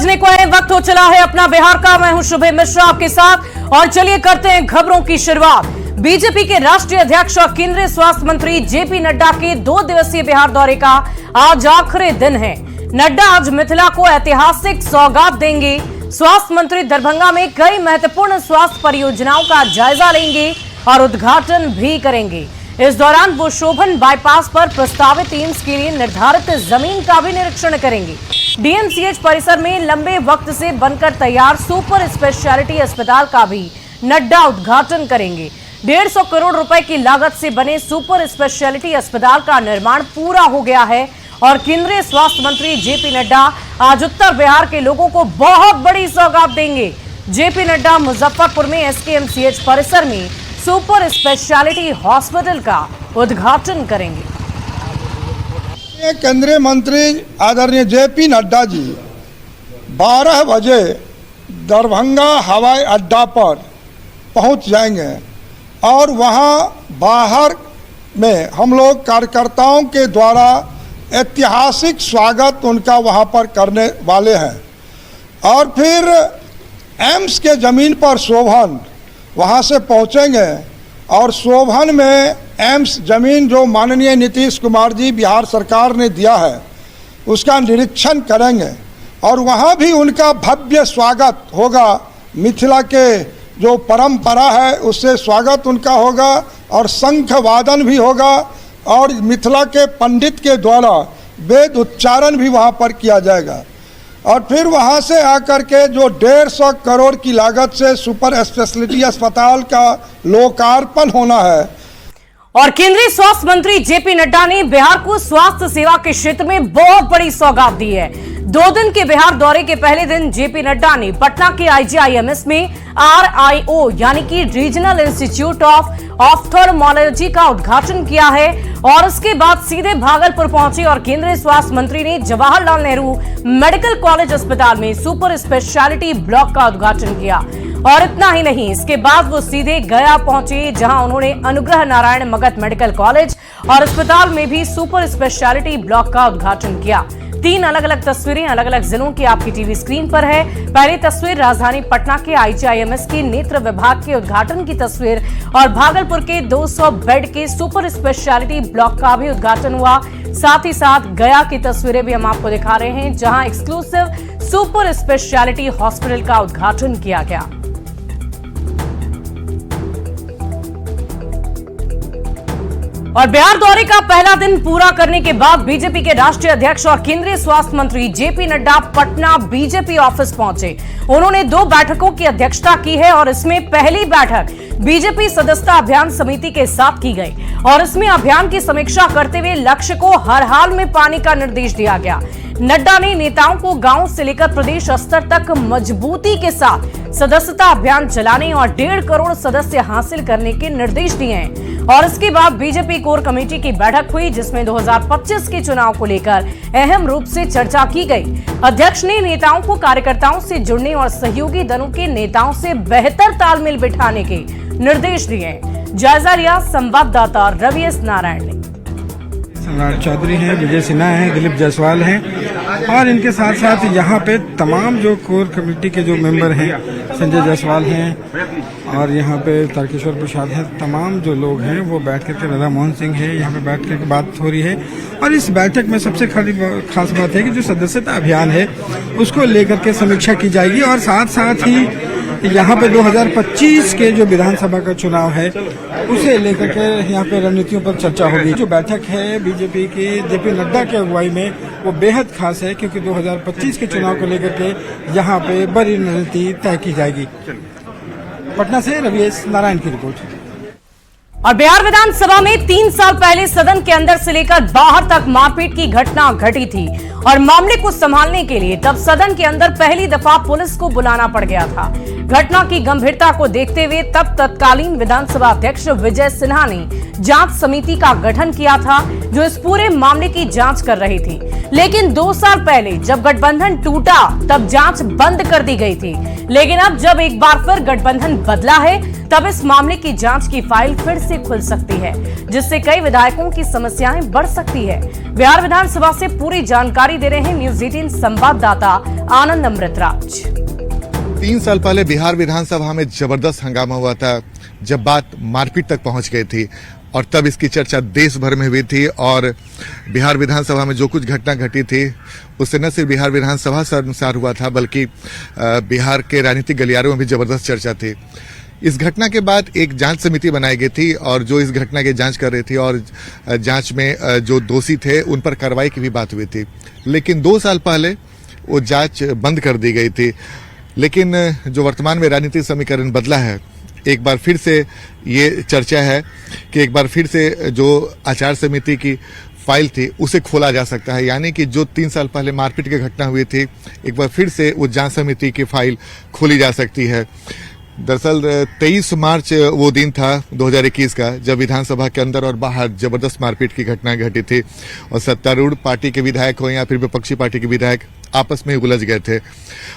बजने को है, वक्त हो चला है अपना बिहार का। मैं हूं शुभे मिश्रा आपके साथ और चलिए करते हैं खबरों की शुरुआत। बीजेपी के राष्ट्रीय अध्यक्ष और केंद्रीय स्वास्थ्य मंत्री जेपी नड्डा के 2 दिवसीय बिहार दौरे का आज आखिरी दिन है। नड्डा आज मिथिला को ऐतिहासिक सौगात देंगे। स्वास्थ्य मंत्री दरभंगा में कई महत्वपूर्ण स्वास्थ्य परियोजनाओं का जायजा लेंगे और उद्घाटन भी करेंगे। इस दौरान वो शोभन बाईपास पर प्रस्तावित एम्स के लिए निर्धारित जमीन का भी निरीक्षण करेंगे। डीएमसीएच परिसर में लंबे वक्त से बनकर तैयार सुपर स्पेशलिटी अस्पताल का भी नड्डा उद्घाटन करेंगे। 150 करोड़ रुपए की लागत से बने सुपर स्पेशलिटी अस्पताल का निर्माण पूरा हो गया है और केंद्रीय स्वास्थ्य मंत्री जेपी नड्डा आज उत्तर बिहार के लोगों को बहुत बड़ी सौगात देंगे। जेपी नड्डा मुजफ्फरपुर में एसकेएमसीएच परिसर में सुपर स्पेशलिटी हॉस्पिटल का उद्घाटन करेंगे। केंद्रीय मंत्री आदरणीय जेपी नड्डा जी 12 बजे दरभंगा हवाई अड्डा पर पहुंच जाएंगे और वहां बाहर में हम लोग कार्यकर्ताओं के द्वारा ऐतिहासिक स्वागत उनका वहां पर करने वाले हैं और फिर एम्स के ज़मीन पर शोभन वहाँ से पहुँचेंगे और शोभन में एम्स ज़मीन जो माननीय नीतीश कुमार जी बिहार सरकार ने दिया है उसका निरीक्षण करेंगे और वहाँ भी उनका भव्य स्वागत होगा। मिथिला के जो परंपरा है उससे स्वागत उनका होगा और शंख वादन भी होगा और मिथिला के पंडित के द्वारा वेद उच्चारण भी वहाँ पर किया जाएगा और फिर वहाँ से आकर के जो 150 करोड़ की लागत से सुपर स्पेशलिटी अस्पताल का लोकार्पण होना है। और केंद्रीय स्वास्थ्य मंत्री जेपी नड्डा ने बिहार को स्वास्थ्य सेवा के क्षेत्र में बहुत बड़ी सौगात दी है। 2 दिन के बिहार दौरे के पहले दिन जेपी नड्डा ने पटना के आईजीआईएमएस में RIO यानी कि रीजनल इंस्टीट्यूट ऑफ ऑफ्थल्मोलॉजी का उद्घाटन किया है और उसके बाद सीधे भागलपुर पहुंचे और केंद्रीय स्वास्थ्य मंत्री ने जवाहरलाल नेहरू मेडिकल कॉलेज अस्पताल में सुपर स्पेशलिटी ब्लॉक का उद्घाटन किया। और इतना ही नहीं, इसके बाद वो सीधे गया पहुंचे जहां उन्होंने अनुग्रह नारायण मगध मेडिकल कॉलेज और अस्पताल में भी सुपर स्पेशलिटी ब्लॉक का उद्घाटन किया। 3 अलग अलग तस्वीरें अलग अलग जिलों की आपकी टीवी स्क्रीन पर है। पहली तस्वीर राजधानी पटना के आईजीआईएमएस के नेत्र विभाग के उद्घाटन की तस्वीर और भागलपुर के 200 बेड के सुपर स्पेशलिटी ब्लॉक का भी उद्घाटन हुआ। साथ ही साथ गया की तस्वीरें भी हम आपको दिखा रहे हैं जहां एक्सक्लूसिव सुपर स्पेशलिटी हॉस्पिटल का उद्घाटन किया गया। और बिहार दौरे का पहला दिन पूरा करने के बाद बीजेपी के राष्ट्रीय अध्यक्ष और केंद्रीय स्वास्थ्य मंत्री JP Nadda Patna BJP office पहुंचे। उन्होंने 2 बैठकों की अध्यक्षता की है और इसमें पहली बैठक बीजेपी सदस्यता अभियान समिति के साथ की गई और इसमें अभियान की समीक्षा करते हुए लक्ष्य को हर हाल में पाने का निर्देश दिया गया। नड्डा ने नेताओं को गांव से लेकर प्रदेश स्तर तक मजबूती के साथ सदस्यता अभियान चलाने और 1.5 करोड़ सदस्य हासिल करने के निर्देश दिए हैं। और इसके बाद बीजेपी कोर कमेटी की बैठक हुई जिसमें 2025 के चुनाव को लेकर अहम रूप से चर्चा की गई। अध्यक्ष ने नेताओं को कार्यकर्ताओं से जुड़ने और सहयोगी दलों के नेताओं से बेहतर तालमेल बिठाने के निर्देश दिए। जायजा लिया संवाददाता रवि एस नारायण ने। सम्राट चौधरी हैं, विजय सिन्हा हैं, दिलीप जायसवाल हैं और इनके साथ साथ यहाँ पे तमाम जो कोर कमेटी के जो मेंबर हैं, संजय जायसवाल हैं और यहाँ पे तारकेश्वर प्रसाद हैं, तमाम जो लोग हैं वो बैठ करके राधा मोहन सिंह है यहाँ पे बैठ करके बात हो रही है। और इस बैठक में सबसे खास बात है कि जो सदस्यता अभियान है उसको लेकर के समीक्षा की जाएगी और साथ ही यहाँ पे 2025 के जो विधानसभा का चुनाव है उसे लेकर के यहाँ पे रणनीतियों पर चर्चा होगी। जो बैठक है बीजेपी की जेपी नड्डा के अगुवाई में वो बेहद खास है क्योंकि 2025 के चुनाव को लेकर के यहाँ पे बड़ी रणनीति तय की जाएगी। पटना से रवि एस नारायण की रिपोर्ट। और बिहार विधानसभा में 3 साल पहले सदन के अंदर से लेकर बाहर तक मारपीट की घटना घटी थी और मामले को संभालने के लिए तब सदन के अंदर पहली दफा पुलिस को बुलाना पड़ गया था। घटना की गंभीरता को देखते हुए तब तत्कालीन विधानसभा अध्यक्ष विजय सिन्हा ने जांच समिति का गठन किया था, जो इस पूरे मामले की जांच कर रही थी। लेकिन 2 साल पहले जब गठबंधन टूटा तब जांच बंद कर दी गई थी। लेकिन अब जब एक बार फिर गठबंधन बदला है, तब इस मामले की जांच की फाइल फिर से खुल सकती है, जिससे कई विधायकों की समस्याएं बढ़ सकती है। बिहार विधानसभा से पूरी जानकारी दे रहे हैं न्यूज 18 संवाददाता आनंद अमृतराज। 3 साल पहले बिहार विधानसभा में जबरदस्त हंगामा हुआ था, जब बात मारपीट तक पहुंच गई थी, और तब इसकी चर्चा देश भर में हुई थी। और बिहार विधानसभा में जो कुछ घटना घटी थी, उससे न सिर्फ बिहार विधानसभा से अनुसार हुआ था, बल्कि बिहार के राजनीतिक गलियारों में भी जबरदस्त चर्चा थी। इस घटना के बाद एक जांच समिति बनाई गई थी, और जो इस घटना की जांच कर रही थी, और जांच में जो दोषी थे उन पर कार्रवाई की भी बात हुई थी। लेकिन 2 साल पहले वो जांच बंद कर दी गई थी। लेकिन जो वर्तमान में राजनीतिक समीकरण बदला है, एक बार फिर से ये चर्चा है कि एक बार फिर से जो आचार समिति की फाइल थी उसे खोला जा सकता है। यानी कि जो 3 साल पहले मारपीट की घटना हुई थी, एक बार फिर से वो जांच समिति की फाइल खोली जा सकती है। दरअसल 23 मार्च वो दिन था 2021 का, जब विधानसभा के अंदर और बाहर जबरदस्त मारपीट की घटना घटी थी, और सत्तारूढ़ पार्टी के विधायक हो या फिर विपक्षी पार्टी के विधायक आपस में ही उलझ गए थे।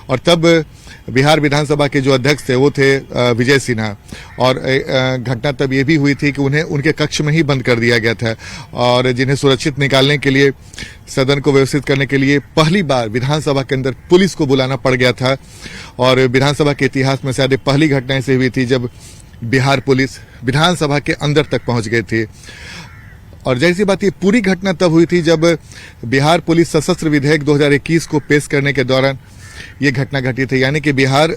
और तब बिहार विधानसभा के जो अध्यक्ष थे वो थे विजय सिन्हा, और घटना तब ये भी हुई थी कि उन्हें उनके कक्ष में ही बंद कर दिया गया था, और जिन्हें सुरक्षित निकालने के लिए, सदन को व्यवस्थित करने के लिए पहली बार विधानसभा के अंदर पुलिस को बुलाना पड़ गया था। और विधानसभा के इतिहास में शायद पहली घटना ऐसी हुई थी जब बिहार पुलिस विधानसभा के अंदर तक पहुंच गई थी। और जैसी बात, ये पूरी घटना तब हुई थी जब बिहार पुलिस सशस्त्र विधेयक 2021 को पेश करने के दौरान ये घटना घटी थी। यानी कि बिहार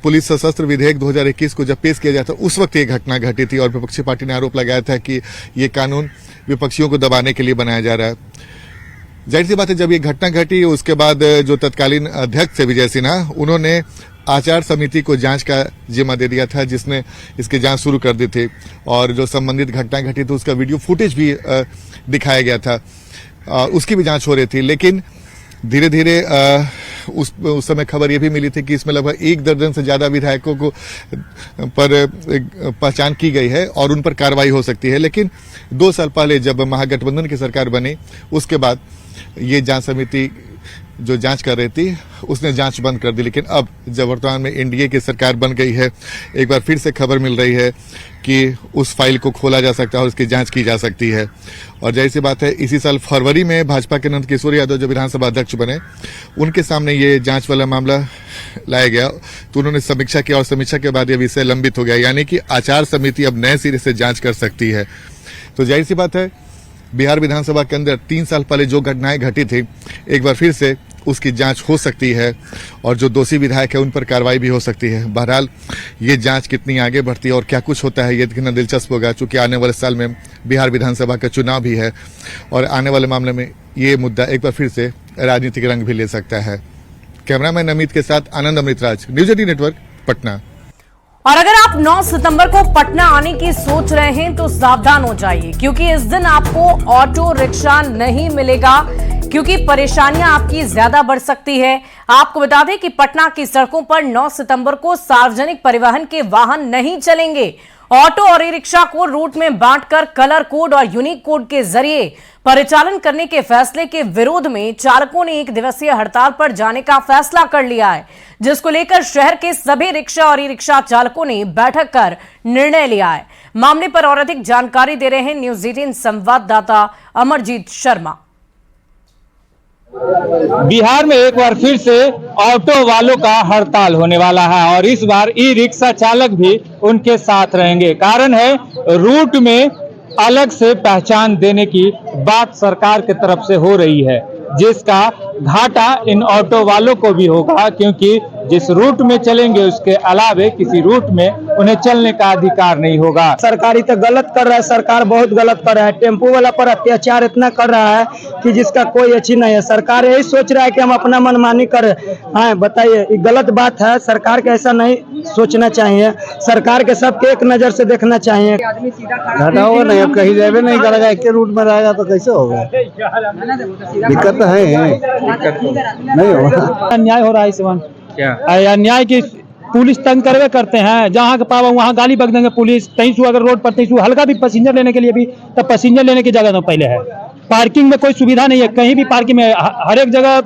पुलिस सशस्त्र विधेयक 2021 को जब पेश किया जाता, उस वक्त ये घटना घटी थी, और विपक्षी पार्टी ने आरोप लगाया था कि ये कानून विपक्षियों को दबाने के लिए बनाया जा रहा है। जाहिर सी बात है, जब ये घटना घटी उसके बाद जो तत्कालीन अध्यक्ष थे विजय सिन्हा, उन्होंने आचार समिति को जांच का जिम्मा दे दिया था, जिसने इसकी जांच शुरू कर दी थी। और जो संबंधित घटना घटी थी उसका वीडियो फुटेज भी दिखाया गया था, उसकी भी जांच हो रही थी। लेकिन धीरे धीरे उस समय खबर ये भी मिली थी कि इसमें लगभग 1 दर्जन से ज्यादा विधायकों को पर पहचान की गई है और उन पर कार्रवाई हो सकती है। लेकिन 2 साल पहले जब महागठबंधन की सरकार बनी, उसके बाद ये जांच समिति जो जांच कर रही थी उसने जांच बंद कर दी। लेकिन अब जब वर्तमान में एनडीए की सरकार बन गई है, एक बार फिर से खबर मिल रही है कि उस फाइल को खोला जा सकता है और उसकी जांच की जा सकती है। और जैसी बात है, इसी साल फरवरी में भाजपा के नंद किशोर यादव जो विधानसभा अध्यक्ष बने, उनके सामने ये जांच वाला मामला लाया गया, तो उन्होंने समीक्षा की, और समीक्षा के बाद यह विषय लंबित हो गया। यानी कि आचार समिति अब नए सिरे से जांच कर सकती है। तो जाहिर सी बात है, बिहार विधानसभा के अंदर 3 साल पहले जो घटनाएं घटी थी, एक बार फिर से उसकी जांच हो सकती है, और जो दोषी विधायक है उन पर कार्रवाई भी हो सकती है। बहरहाल ये जांच कितनी आगे बढ़ती है और क्या कुछ होता है, ये देखना दिलचस्प होगा, चूंकि आने वाले साल में बिहार विधानसभा का चुनाव भी है, और आने वाले मामले में ये मुद्दा एक बार फिर से राजनीतिक रंग भी ले सकता है। कैमरामैन अमित के साथ आनंद अमृतराज, न्यूज 18 नेटवर्क, पटना। और अगर आप 9 सितंबर को पटना आने की सोच रहे हैं तो सावधान हो जाइए, क्योंकि इस दिन आपको ऑटो रिक्शा नहीं मिलेगा, क्योंकि परेशानियां आपकी ज्यादा बढ़ सकती है। आपको बता दें कि पटना की सड़कों पर 9 सितंबर को सार्वजनिक परिवहन के वाहन नहीं चलेंगे। ऑटो और ई रिक्शा को रूट में बांटकर कलर कोड और यूनिक कोड के जरिए परिचालन करने के फैसले के विरोध में चालकों ने 1 दिवसीय हड़ताल पर जाने का फैसला कर लिया है, जिसको लेकर शहर के सभी रिक्शा और ई रिक्शा चालकों ने बैठक कर निर्णय लिया है। मामले पर और अधिक जानकारी दे रहे हैं न्यूज 18 संवाददाता अमरजीत शर्मा। बिहार में एक बार फिर से ऑटो वालों का हड़ताल होने वाला है, और इस बार ई रिक्शा चालक भी उनके साथ रहेंगे। कारण है, रूट में अलग से पहचान देने की बात सरकार की तरफ से हो रही है, जिसका घाटा इन ऑटो वालों को भी होगा, क्योंकि जिस रूट में चलेंगे उसके अलावे किसी रूट में उन्हें चलने का अधिकार नहीं होगा। सरकारी तो गलत कर रहा है, सरकार बहुत गलत कर रहा है। टेम्पो वाला पर अत्याचार इतना कर रहा है कि जिसका कोई अच्छी नहीं है। सरकार यही सोच रहा है कि हम अपना मनमानी करें। हाँ बताइए, ये गलत बात है। सरकार के ऐसा नहीं सोचना चाहिए, सरकार के सबके एक नजर से देखना चाहिए। घाटा होगा नहीं, अब कहीं जाए नहीं करेगा, एक रूट में रहेगा तो कैसे होगा? दिक्कत तो है, नहीं होगा। अन्याय हो रहा है इस बार। अन्याय की पुलिस तंग करवे करते हैं, जहाँ के पावा वहाँ गाली बक देंगे पुलिस। तहीं सु अगर रोड पर तहीं सु हल्का भी पैसेंजर लेने के लिए भी, तब पैसेंजर लेने की जगह तो पहले है। पार्किंग में कोई सुविधा नहीं है, कहीं भी पार्किंग में, हर एक जगह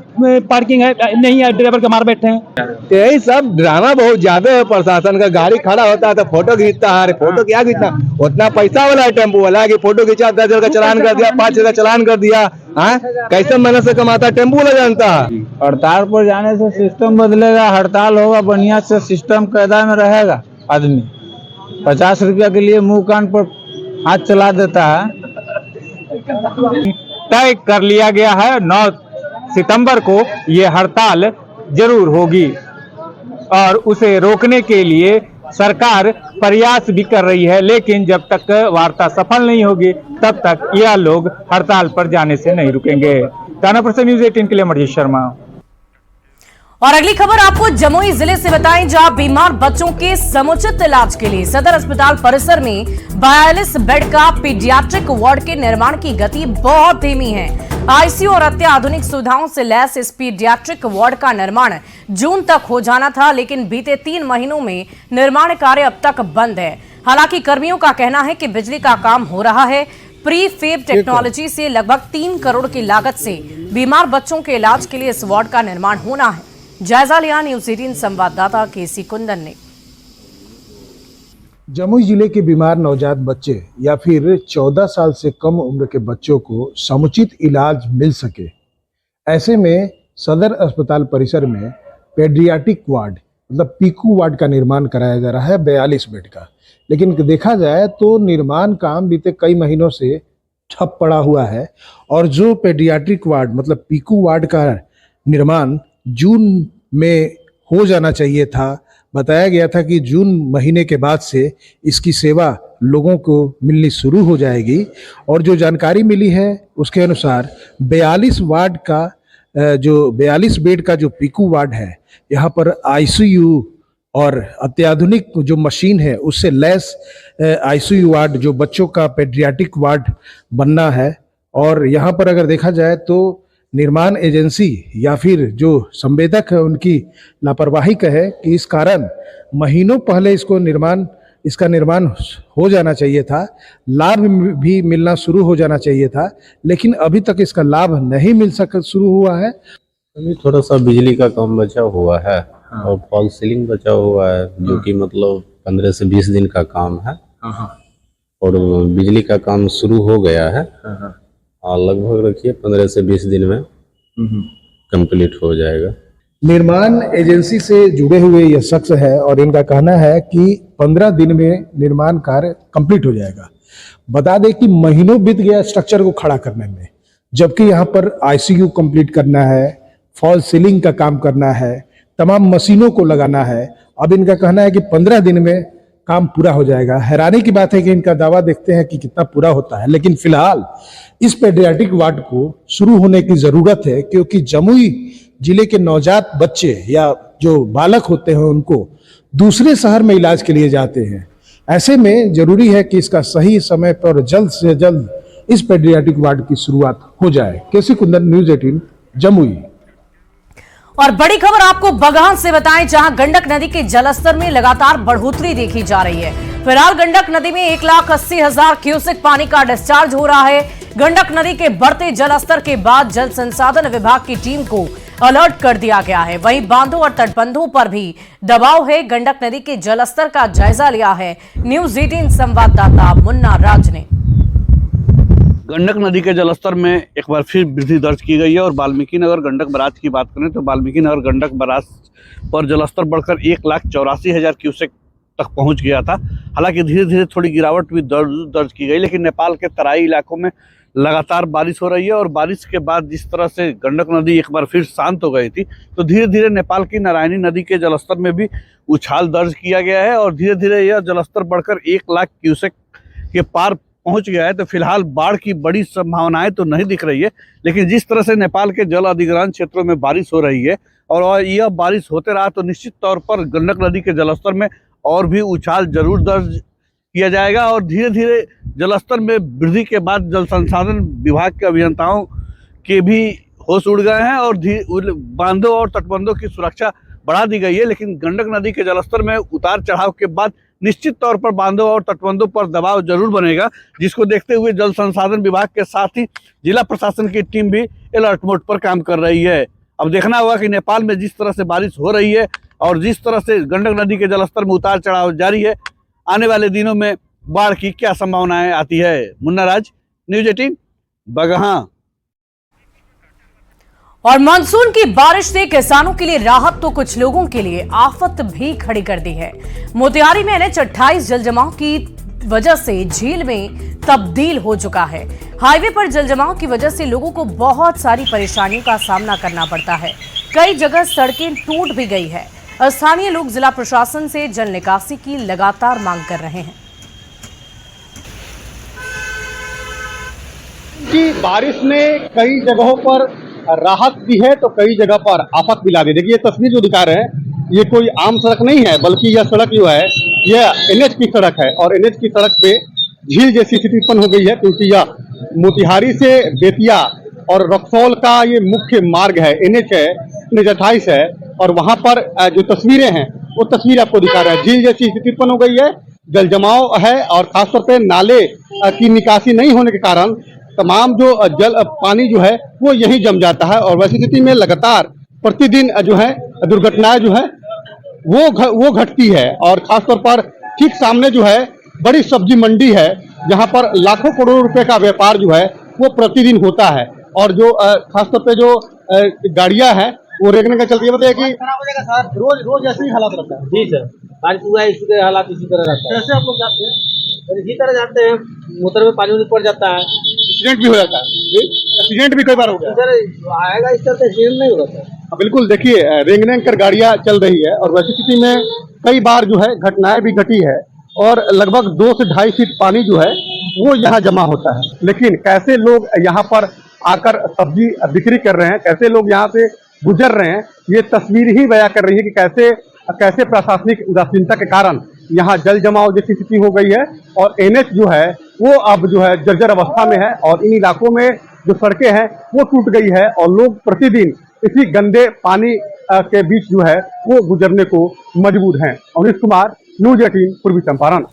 पार्किंग है नहीं है, ड्राइवर के मार बैठे हैं। यही सब ड्रामा बहुत ज्यादा है प्रशासन का। गाड़ी खड़ा होता है तो फोटो खींचता है, अरे फोटो क्या खींचना, उतना पैसा वाला है टेम्पो वाला कि फोटो खींचा, 10,000 का चलान कर दिया, 5,000 का चलान कर दिया। हाँ, कैसे मेहनत से कमाता टेम्पो वाला जानता है। हड़ताल पर जाने से सिस्टम बदलेगा, हड़ताल होगा, बढ़िया से सिस्टम कायदा में रहेगा। आदमी 50 रुपया के लिए मुंह कान पर हाथ चला देता है। तय कर लिया गया है 9 सितंबर को ये हड़ताल जरूर होगी और उसे रोकने के लिए सरकार प्रयास भी कर रही है, लेकिन जब तक वार्ता सफल नहीं होगी तब तक यह लोग हड़ताल पर जाने से नहीं रुकेंगे। कानपुर से न्यूज़ 18 के लिए मनीष शर्मा। और अगली खबर आपको जमुई जिले से बताएं, जहां बीमार बच्चों के समुचित इलाज के लिए सदर अस्पताल परिसर में 42 बेड का पीडियाट्रिक वार्ड के निर्माण की गति बहुत धीमी है। आईसीयू और अत्याधुनिक सुविधाओं से लैस इस पीडियाट्रिक वार्ड का निर्माण जून तक हो जाना था, लेकिन बीते 3 महीनों में निर्माण कार्य अब तक बंद है। हालांकि कर्मियों का कहना है कि बिजली का काम हो रहा है। प्री फेब टेक्नोलॉजी से लगभग 3 करोड़ की लागत से बीमार बच्चों के इलाज के लिए इस वार्ड का निर्माण होना है। जायजा लिया न्यूज़ 18 संवाददाता केसी कुंदन ने। जमुई जिले के बीमार नवजात बच्चे या फिर 14 साल से कम उम्र के बच्चों को समुचित इलाज मिल सके, ऐसे में सदर अस्पताल परिसर में पेडियाट्रिक वार्ड मतलब पीकू वार्ड का निर्माण कराया जा रहा है 42 बेड का। लेकिन देखा जाए तो निर्माण काम बीते कई महीनों से ठप पड़ा हुआ है और जो पेडियाट्रिक वार्ड मतलब पीकू वार्ड का निर्माण जून में हो जाना चाहिए था। बताया गया था कि जून महीने के बाद से इसकी सेवा लोगों को मिलनी शुरू हो जाएगी और जो जानकारी मिली है उसके अनुसार 42 वार्ड का जो 42 बेड का जो पीकू वार्ड है, यहाँ पर आईसीयू और अत्याधुनिक जो मशीन है उससे लैस आईसीयू वार्ड जो बच्चों का पेडियाट्रिक वार्ड बनना है। और यहाँ पर अगर देखा जाए तो निर्माण एजेंसी या फिर जो संवेदक है उनकी लापरवाही कहे कि इस कारण महीनों पहले इसका निर्माण हो जाना चाहिए था, लाभ भी मिलना शुरू हो जाना चाहिए था, लेकिन अभी तक इसका लाभ नहीं मिल शुरू हुआ है। अभी थोड़ा सा बिजली का काम बचा हुआ है और फॉल सीलिंग बचा हुआ है जो कि मतलब 15 से 20 दिन का काम है और बिजली का काम शुरू हो गया है और लगभग रखिए 15 से 20 दिन में कंप्लीट हो जाएगा। निर्माण एजेंसी से जुड़े हुए यह शख्स है और इनका कहना है कि 15 दिन में निर्माण कार्य कंप्लीट हो जाएगा। बता दें कि महीनों बीत गया स्ट्रक्चर को खड़ा करने में, जबकि यहाँ पर आईसीयू कंप्लीट करना है, फॉल सीलिंग का काम करना है, तमाम मशीनों को लगाना है। अब इनका कहना है कि 15 दिन में काम पूरा हो जाएगा। हैरानी की बात है कि इनका दावा देखते हैं कि कितना पूरा होता है, लेकिन फिलहाल इस पेडियाट्रिक वार्ड को शुरू होने की जरूरत है क्योंकि जमुई जिले के नवजात बच्चे या जो बालक होते हैं उनको दूसरे शहर में इलाज के लिए जाते हैं। ऐसे में जरूरी है कि इसका सही समय पर जल्द से जल्द इस पेडियाट्रिक वार्ड की शुरुआत हो जाए। केसी कुंदन, न्यूज़ 18 जमुई। और बड़ी खबर आपको बगहां से बताएं, जहां गंडक नदी के जलस्तर में लगातार बढ़ोतरी देखी जा रही है। फिलहाल गंडक नदी में 1,80,000 क्यूसेक पानी का डिस्चार्ज हो रहा है। गंडक नदी के बढ़ते जलस्तर के बाद जल संसाधन विभाग की टीम को अलर्ट कर दिया गया है। वहीं बांधों और तटबंधों पर भी दबाव है। गंडक नदी के जलस्तर का जायजा लिया है न्यूज़ 18 संवाददाता मुन्ना राज ने। गंडक नदी के जलस्तर में एक बार फिर वृद्धि दर्ज की गई है और वाल्मीकि नगर गंडक बराज की बात करें तो वाल्मीकि नगर गंडक बराज पर जलस्तर बढ़कर 1,84,000 क्यूसेक तक पहुंच गया था। हालांकि धीरे धीरे थोड़ी गिरावट भी दर्ज की गई, लेकिन नेपाल के तराई इलाकों में लगातार बारिश हो रही है और बारिश के बाद जिस तरह से गंडक नदी एक बार फिर शांत हो गई थी तो धीरे धीरे नेपाल की नारायणी नदी के जलस्तर में भी उछाल दर्ज किया गया है और धीरे धीरे यह जलस्तर बढ़कर 1,00,000 क्यूसेक के पार पहुंच गया है। तो फिलहाल बाढ़ की बड़ी संभावनाएं तो नहीं दिख रही है, लेकिन जिस तरह से नेपाल के जल अधिग्रहण क्षेत्रों में बारिश हो रही है और यह बारिश होते रहा तो निश्चित तौर पर गंडक नदी के जलस्तर में और भी उछाल जरूर दर्ज किया जाएगा और धीरे धीरे जलस्तर में वृद्धि के बाद जल संसाधन विभाग के अभियंताओं के भी होश उड़ गए हैं और बांधों और तटबंधों की सुरक्षा बढ़ा दी गई है, लेकिन गंडक नदी के जलस्तर में उतार चढ़ाव के बाद निश्चित तौर पर बांधों और तटबंधों पर दबाव जरूर बनेगा, जिसको देखते हुए जल संसाधन विभाग के साथ ही जिला प्रशासन की टीम भी अलर्ट मोड पर काम कर रही है। अब देखना होगा कि नेपाल में जिस तरह से बारिश हो रही है और जिस तरह से गंडक नदी के जलस्तर में उतार चढ़ाव जारी है, आने वाले दिनों में बाढ़ की क्या संभावनाएं आती है। मुन्ना राज, न्यूज 18, बगहा। और मानसून की बारिश से किसानों के लिए राहत तो कुछ लोगों के लिए आफत भी खड़ी कर दी है। मोतिहारी में NH-28 जलजमाव की वजह से झील में तब्दील हो चुका है। हाईवे पर जलजमाव की वजह से लोगों को बहुत सारी परेशानियों का सामना करना पड़ता है। कई जगह सड़कें टूट भी गई है। स्थानीय लोग जिला प्रशासन से जल निकासी की लगातार मांग कर रहे हैं। कि बारिश ने कई जगहों पर राहत दी है तो कई जगह पर आफत भी ला दी। देखिए ये तस्वीर जो दिखा रहे हैं, ये कोई आम सड़क नहीं है, बल्कि यह सड़क जो है यह NH की सड़क है और NH की सड़क पे झील जैसी स्थिति उत्पन्न हो गई है, क्योंकि यह मोतिहारी से बेतिया और रक्सौल का ये मुख्य मार्ग है, NH है, NH-28 है। और वहां पर जो तस्वीरें हैं वो तस्वीर आपको दिखा रहा है। झील जैसी स्थिति उत्पन्न हो गई है, जल जमाव है और खासतौर पे नाले की निकासी नहीं होने के कारण तमाम जो जल पानी जो है वो यहीं जम जाता है। और वैसी स्थिति में लगातार प्रतिदिन जो है दुर्घटनाएं जो है वो घटती है। और खासतौर पर ठीक सामने जो है बड़ी सब्जी मंडी है, जहां पर लाखों करोड़ों रुपए का व्यापार जो है वो प्रतिदिन होता है। और जो खासतौर पे जो गाड़ियां हैं वो रेगने का चलती है। बताइए कि रोज ऐसे ही हालात रहता है। जी सर, बारिश हुआ है, इसी हालात इसी तरह रहता है। कैसे आप लोग जाते हैं? इसी तरह जाते हैं, मोटर में पानी पड़ जाता है, एक्सीडेंट भी हो जाता है। एक्सीडेंट भी कई बार हो गया। सर आएगा इस तरह से एक्सीडेंट नहीं होगा सर। बिल्कुल, देखिए रेंग कर गाड़ियां चल रही है और वैसी स्थिति में कई बार जो है घटनाएं भी घटी है और लगभग 2 से 2.5 फीट पानी जो है वो यहाँ जमा होता है। लेकिन कैसे लोग यहाँ पर आकर सब्जी बिक्री कर रहे हैं, कैसे लोग यहाँ से गुजर रहे हैं, ये तस्वीर ही बयां कर रही है कि कैसे प्रशासनिक उदासीनता के कारण यहाँ जल जमाव जैसी स्थिति हो गई है। और NH जो है वो अब जो है जर्जर अवस्था में है और इन इलाकों में जो सड़कें हैं वो टूट गई है और लोग प्रतिदिन इसी गंदे पानी के बीच जो है वो गुजरने को मजबूर हैं। अनिश कुमार, न्यूज 18, पूर्वी चंपारण।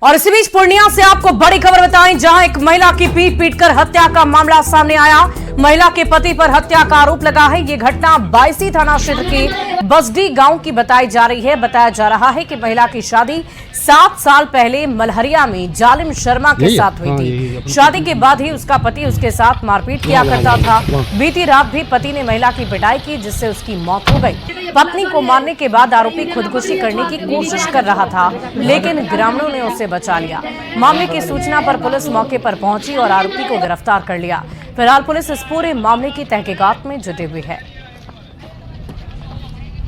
और इसी बीच पूर्णिया से आपको बड़ी खबर बताएं, जहां एक महिला की पीट-पीटकर हत्या का मामला सामने आया। महिला के पति पर हत्या का आरोप लगा है। ये घटना बायसी थाना क्षेत्र के बसडी गांव की बताई जा रही है। बताया जा रहा है कि महिला की शादी 7 साल पहले मलहरिया में जालिम शर्मा के साथ हुई थी। शादी के बाद ही उसका पति उसके साथ मारपीट किया करता था। बीती रात भी पति ने महिला की पिटाई की, जिससे उसकी मौत हो गई। पत्नी को मारने के बाद आरोपी खुदकुशी करने की कोशिश कर रहा था, लेकिन ग्रामीणों ने उसे बचा लिया। मामले की सूचना पर पुलिस मौके पर पहुंची और आरोपी को गिरफ्तार कर लिया। फिलहाल पुलिस इस पूरे मामले की तहकीकात में जुटी हुई है।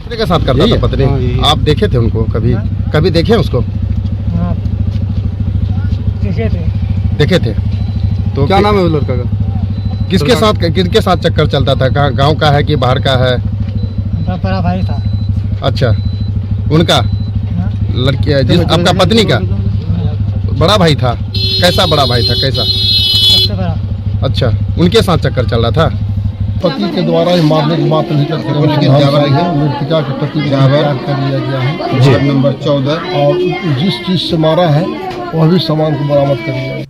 के साथ करता था पत्नी, आप देखे थे उनको? कभी देखे उसको? देखे थे। तो क्या नाम है उस लड़का का? किसके साथ चक्कर चलता था? कहाँ गांव का है कि बाहर का है? बड़ा भाई था। अच्छा, उनका लड़की आपका पत्नी का बड़ा भाई था? कैसा बड़ा भाई था, कैसा? सबसे बड़ा। अच्छा, उनके साथ चक्कर चल रहा था। पति के द्वारा ही मामले की बात नहीं कर मृतिका के पति कर लिया गया है वार्ड नंबर 14 और जिस चीज से मारा है वह भी सामान को बरामद कर लिया।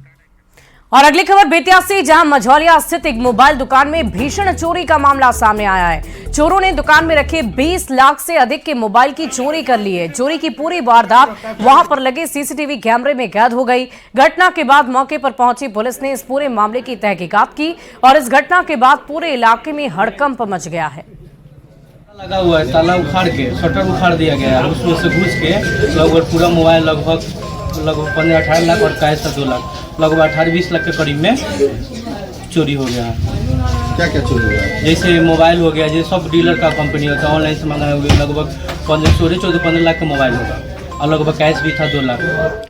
और अगली खबर बेतिया से, जहां मझौलिया स्थित एक मोबाइल दुकान में भीषण चोरी का मामला सामने आया है। चोरों ने दुकान में रखे 20 लाख से अधिक के मोबाइल की चोरी कर ली है। चोरी की पूरी वारदात वहां पर लगे सीसीटीवी कैमरे में कैद हो गई। घटना के बाद मौके पर पहुंची पुलिस ने इस पूरे मामले की तहकीकात की और इस घटना के बाद पूरे इलाके में हड़कंप मच गया है। लगा हुआ है, ताला उखाड़ के शटर उखाड़ दिया गया है, उसमें से घुस के लगभग पूरा मोबाइल लगभग 15-18 लाख और कैश 2 लाख, लगभग 18-20 लाख के करीब में चोरी हो गया है। क्या क्या चोरी हुआ है? जैसे मोबाइल हो गया, जैसे सब डीलर का कंपनी होता है, ऑनलाइन से मंगाए हुए लगभग 14-15 लाख का मोबाइल होगा और लगभग कैश भी था 2 लाख।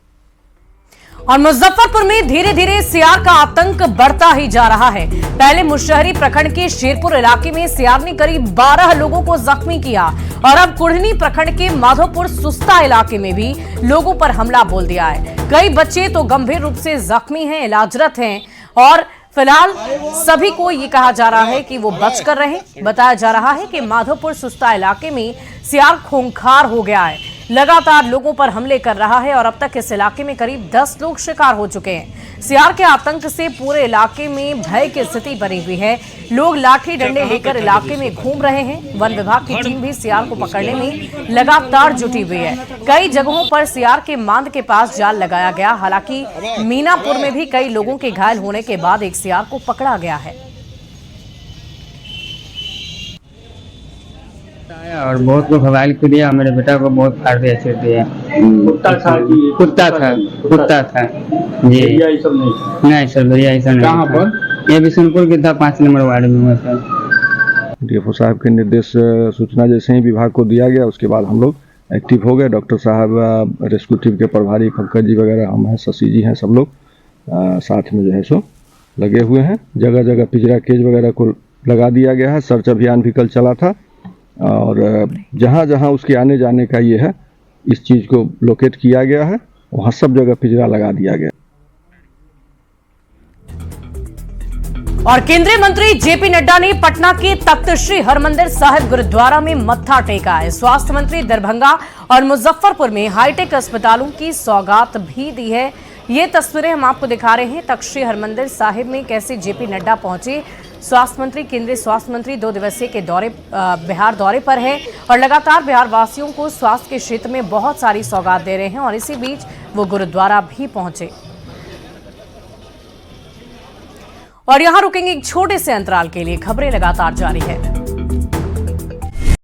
और मुजफ्फरपुर में धीरे धीरे सियार का आतंक बढ़ता ही जा रहा है। पहले मुशहरी प्रखंड के शेरपुर इलाके में सियार ने करीब 12 लोगों को जख्मी किया और अब कुढ़नी प्रखंड के माधोपुर सुस्ता इलाके में भी लोगों पर हमला बोल दिया है। कई बच्चे तो गंभीर रूप से जख्मी हैं, इलाजरत हैं और फिलहाल सभी को ये कहा जा रहा है कि वो बचकर रहें। बताया जा रहा है कि माधोपुर सुस्ता इलाके में सियार खूंखार हो गया है, लगातार लोगों पर हमले कर रहा है और अब तक इस इलाके में करीब 10 लोग शिकार हो चुके हैं। सियार के आतंक से पूरे इलाके में भय की स्थिति बनी हुई है। लोग लाठी डंडे लेकर इलाके में घूम रहे हैं। वन विभाग की टीम भी सियार को पकड़ने में लगातार जुटी हुई है। कई जगहों पर सियार के मांद के पास जाल लगाया गया। हालांकि मीनापुर में भी कई लोगों के घायल होने के बाद एक सियार को पकड़ा गया है। और बहुत को घबाइल कर दिया, मेरे बेटा को बहुत फाड़ दिया, छेड़ दिया। कुत्ता था जी। नहीं सर, बढ़िया ऐसा नहीं। कहाँ पर? ये बिशनपुर के था, 5 नंबर वार्ड में हुआ सर। डीएफओ साहब के निर्देश सूचना जैसे ही विभाग को दिया गया, उसके बाद हम लोग एक्टिव हो गए। डॉक्टर साहब, रेस्क्यू टीम के प्रभारी पंकज जी वगैरह, हम हैं, शशि जी हैं, सब लोग साथ में जो है सो लगे हुए हैं। जगह जगह पिंजरा केज वगैरह को लगा दिया गया है। सर्च अभियान भी कल चला था और जहाँ जहाँ उसके आने जाने का ये है, इस चीज़ को लोकेट किया गया है, वहाँ सब जगह पिंजरा लगा दिया गया। और केंद्रीय मंत्री जेपी नड्डा ने पटना के तख्त श्री हरमंदिर साहिब गुरुद्वारा में मत्था टेका है। स्वास्थ्य मंत्री दरभंगा और मुजफ्फरपुर में हाईटेक अस्पतालों की सौगात भी दी है। ये तस्वीरें हम आपको दिखा रहे हैं तख्त श्री हरमंदिर साहिब में कैसे जेपी नड्डा पहुंचे। स्वास्थ्य मंत्री, केंद्रीय स्वास्थ्य मंत्री 2 दिवसीय के बिहार दौरे पर है और लगातार बिहार वासियों को स्वास्थ्य के क्षेत्र में बहुत सारी सौगात दे रहे हैं और इसी बीच वो गुरुद्वारा भी पहुंचे। और यहां रुकेंगे एक छोटे से अंतराल के लिए। खबरें लगातार जारी है।